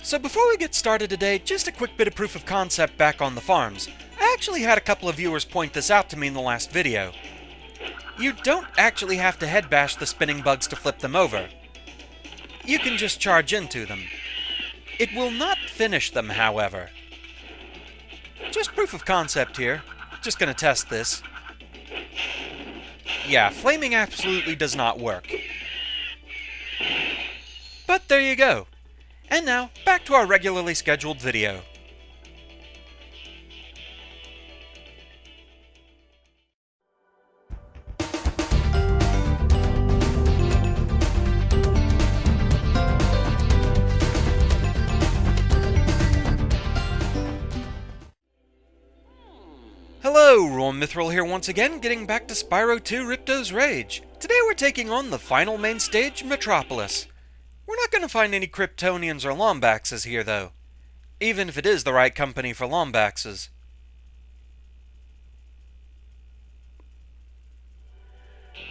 So before we get started today, just a quick bit of proof of concept back on the farms. I actually had a couple of viewers point this out to me in the last video. You don't actually have to head bash the spinning bugs to flip them over. You can just charge into them. It will not finish them, however. Just proof of concept here. Just gonna test this. Yeah, flaming absolutely does not work. But there you go. And now, back to our regularly scheduled video. Hello, Roll Mithril here once again, getting back to Spyro 2 Ripto's Rage. Today we're taking on the final main stage, Metropolis. We're not going to find any Kryptonians or Lombaxes here, though. Even if it is the right company for Lombaxes.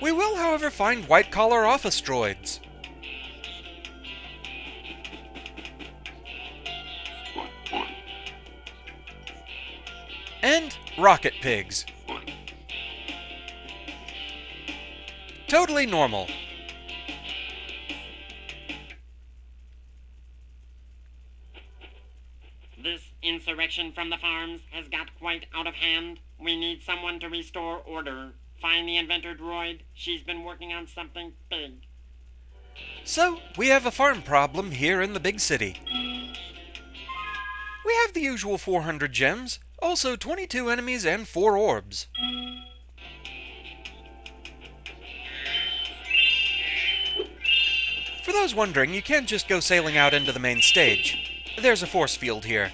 We will, however, find white-collar office droids. And rocket pigs. Totally normal. This insurrection from the farms has got quite out of hand. We need someone to restore order. Find the inventor droid. She's been working on something big. So, we have a farm problem here in the big city. We have the usual 400 gems, also 22 enemies and 4 orbs. For those wondering, you can't just go sailing out into the main stage. There's a force field here.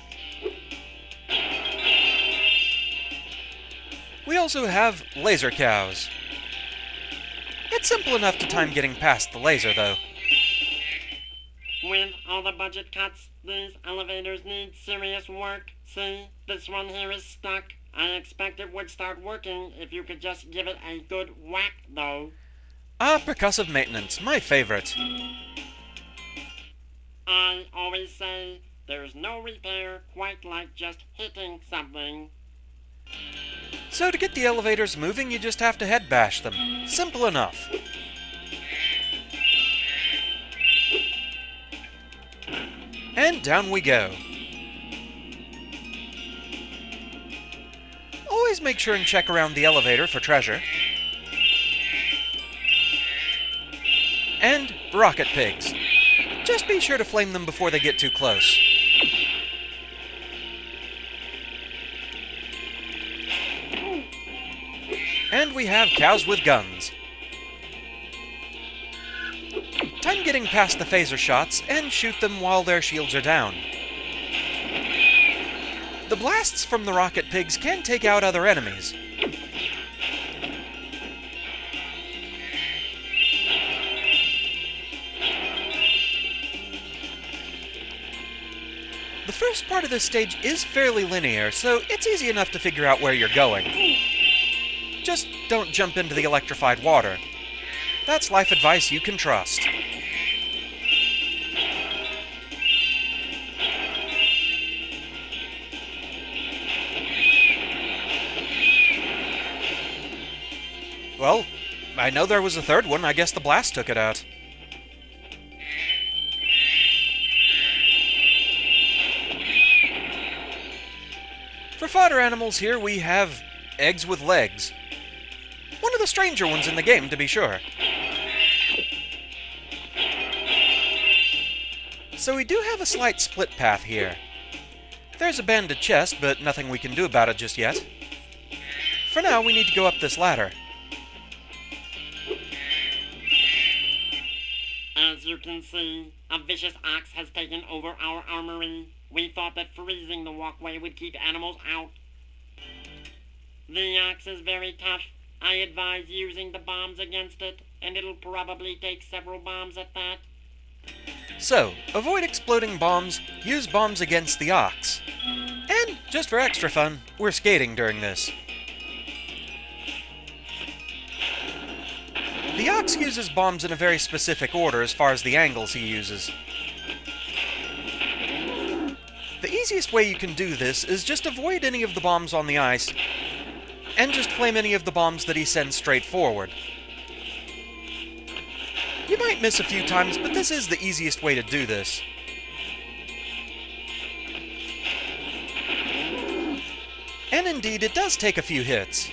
We also have laser cows. It's simple enough to time getting past the laser, though. With all the budget cuts, these elevators need serious work. See, this one here is stuck. I expect it would start working if you could just give it a good whack, though. Ah, percussive maintenance, my favorite. I always say, there's no repair quite like just hitting something. So to get the elevators moving, you just have to head bash them. Simple enough. And down we go. Always make sure and check around the elevator for treasure. And rocket pigs. Just be sure to flame them before they get too close. And we have cows with guns. Time getting past the phaser shots and shoot them while their shields are down. The blasts from the rocket pigs can take out other enemies. The first part of this stage is fairly linear, so it's easy enough to figure out where you're going. Just don't jump into the electrified water. That's life advice you can trust. Well, I know there was a third one. I guess the blast took it out. For fodder animals here, we have eggs with legs. One of the stranger ones in the game, to be sure. So we do have a slight split path here. There's a banded chest, but nothing we can do about it just yet. For now, we need to go up this ladder. As you can see, a vicious ox has taken over our armory. We thought that freezing the walkway would keep animals out. The ox is very tough. I advise using the bombs against it, and it'll probably take several bombs at that. So, avoid exploding bombs, use bombs against the ox. And, just for extra fun, we're skating during this. The ox uses bombs in a very specific order as far as the angles he uses. The easiest way you can do this is just avoid any of the bombs on the ice, and just flame any of the bombs that he sends straight forward. You might miss a few times, but this is the easiest way to do this. And indeed, it does take a few hits.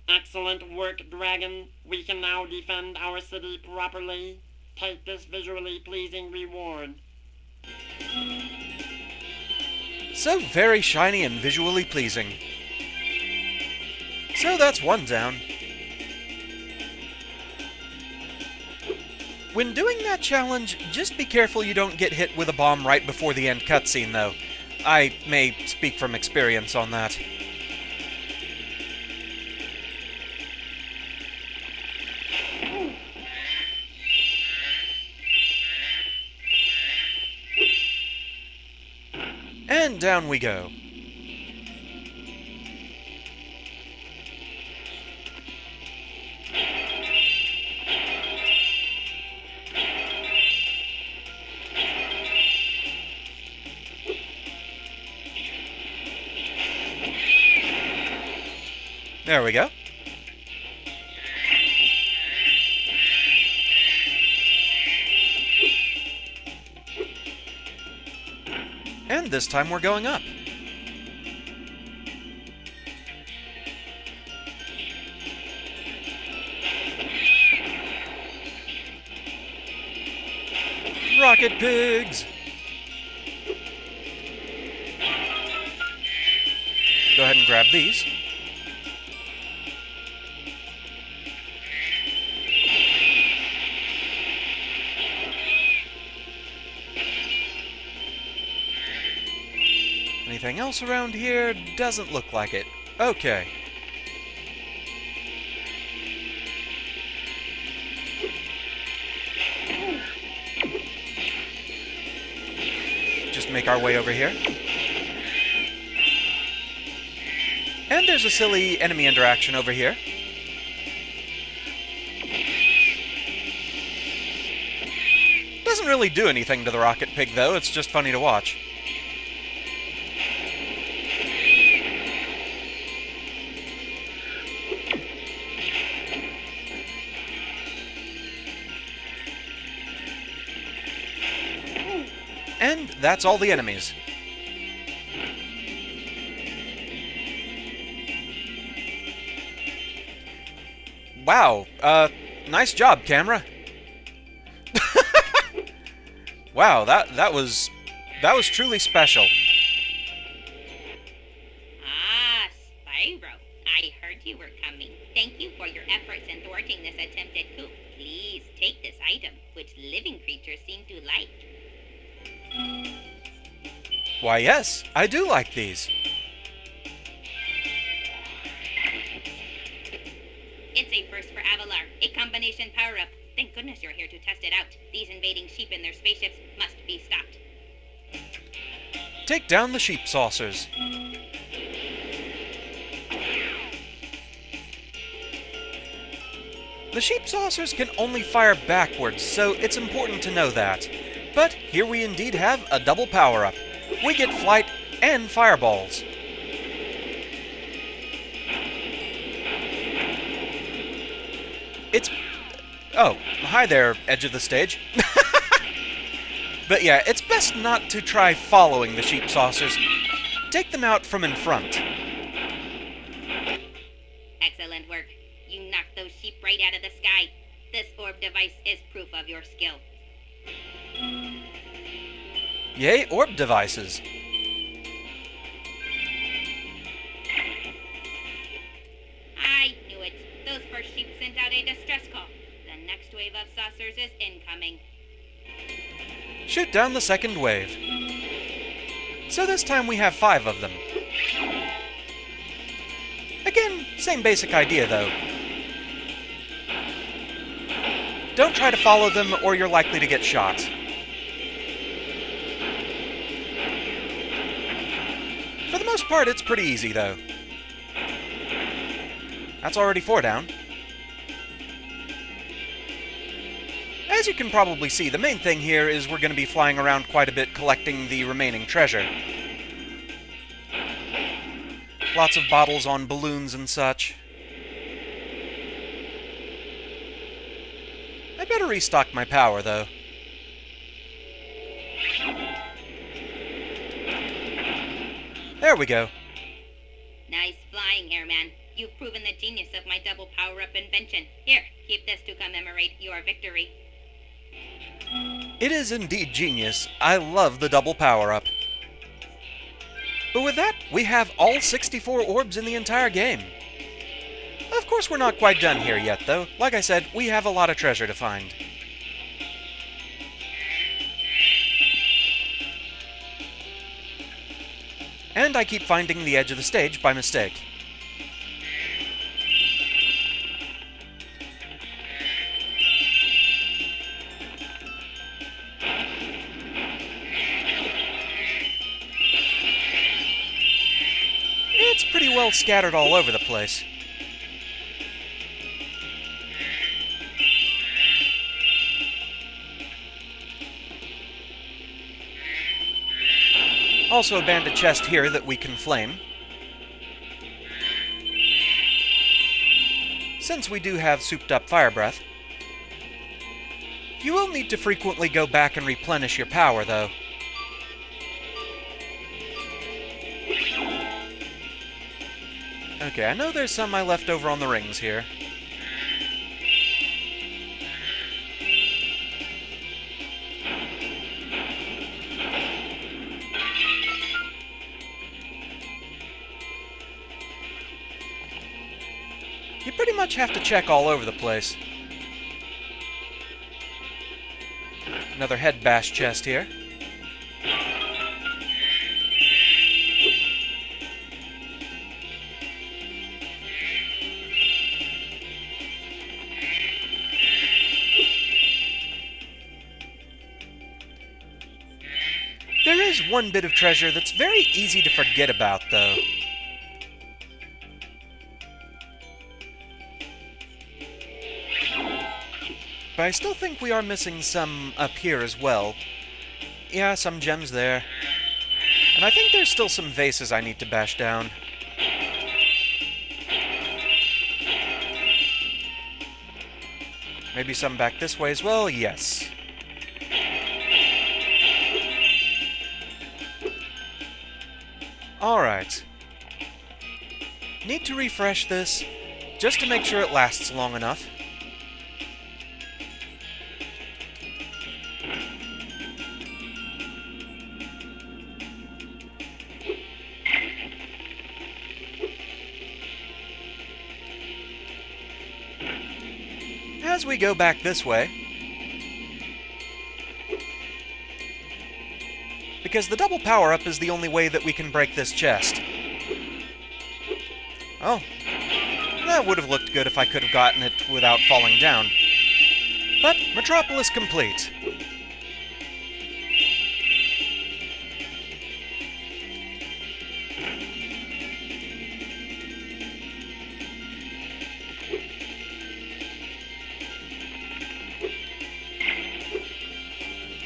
Excellent work, Dragon. We can now defend our city properly. Take this visually pleasing reward. So very shiny and visually pleasing. So that's one down. When doing that challenge, just be careful you don't get hit with a bomb right before the end cutscene, though. I may speak from experience on that. And down we go. There we go. And this time we're going up. Rocket pigs! Go ahead and grab these. Anything else around here? Doesn't look like it. Okay. Just make our way over here. And there's a silly enemy interaction over here. Doesn't really do anything to the rocket pig, though. It's just funny to watch. And that's all the enemies. Wow, nice job, camera. Wow, that was truly special. Ah, Spyro. I heard you were coming. Thank you for your efforts in thwarting this attempted coup. Please take this item, which living creatures seem to like. Why, yes, I do like these. It's a first for Avalar, a combination power-up. Thank goodness you're here to test it out. These invading sheep in their spaceships must be stopped. Take down the sheep saucers. The sheep saucers can only fire backwards, so it's important to know that. But here we indeed have a double power-up. We get flight and fireballs. It's... Oh, hi there, edge of the stage. But yeah, it's best not to try following the sheep saucers. Take them out from in front. Excellent work. You knocked those sheep right out of the sky. This orb device is proof of your skill. Yay, orb devices. I knew it. Those first sheep sent out a distress call. The next wave of saucers is incoming. Shoot down the second wave. So this time we have 5 of them. Again, same basic idea though. Don't try to follow them or you're likely to get shot. For the most part, it's pretty easy though. That's already 4 down. As you can probably see, the main thing here is we're going to be flying around quite a bit collecting the remaining treasure. Lots of bottles on balloons and such. I better restock my power, though. There we go. Nice flying, Airman. You've proven the genius of my double power-up invention. Here, keep this to commemorate your victory. It is indeed genius. I love the double power-up. But with that, we have all 64 orbs in the entire game. Of course, we're not quite done here yet, though. Like I said, we have a lot of treasure to find. And I keep finding the edge of the stage by mistake. It's pretty well scattered all over the place. Also a banded chest here that we can flame. Since we do have souped up fire breath. You will need to frequently go back and replenish your power, though. Okay, I know there's some I left over on the rings here. You pretty much have to check all over the place. Another head bash chest here. There is one bit of treasure that's very easy to forget about, though. But I still think we are missing some up here as well. Yeah, some gems there. And I think there's still some vases I need to bash down. Maybe some back this way as well? Yes. Alright. Need to refresh this, just to make sure it lasts long enough. As we go back this way, because the double power-up is the only way that we can break this chest. Oh, that would have looked good if I could have gotten it without falling down. But Metropolis complete.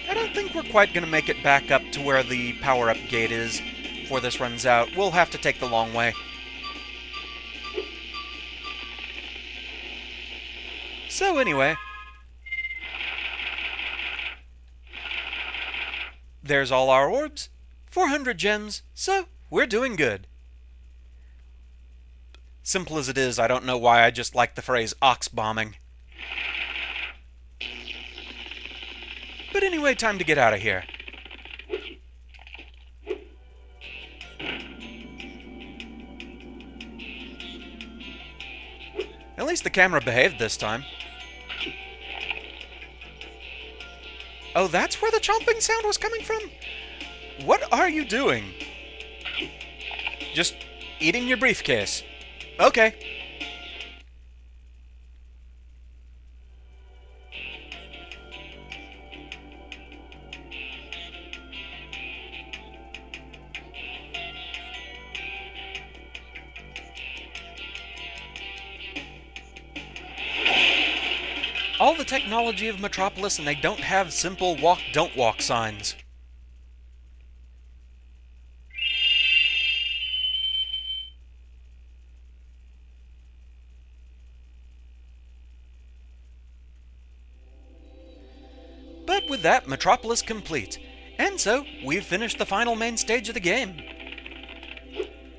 I don't think we're quite going to make it back up to where the power-up gate is before this runs out. We'll have to take the long way. So anyway, there's all our orbs, 400 gems, so we're doing good. Simple as it is, I don't know why I just like the phrase ox bombing. But anyway, time to get out of here. At least the camera behaved this time. Oh, that's where the chomping sound was coming from? What are you doing? Just eating your briefcase. Okay. all the technology of Metropolis and they don't have simple walk, don't walk signs. But with that, Metropolis complete. And so, we've finished the final main stage of the game.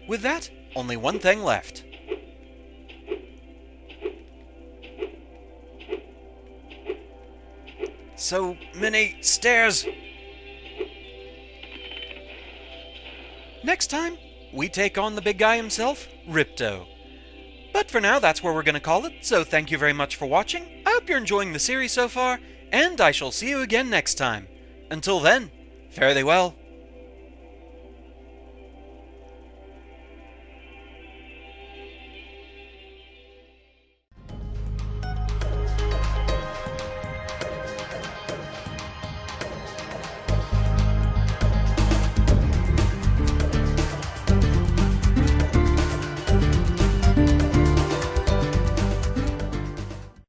With that, only one thing left. So many stairs! Next time, we take on the big guy himself, Ripto. But for now, that's where we're going to call it, so thank you very much for watching. I hope you're enjoying the series so far, and I shall see you again next time. Until then, fare thee well.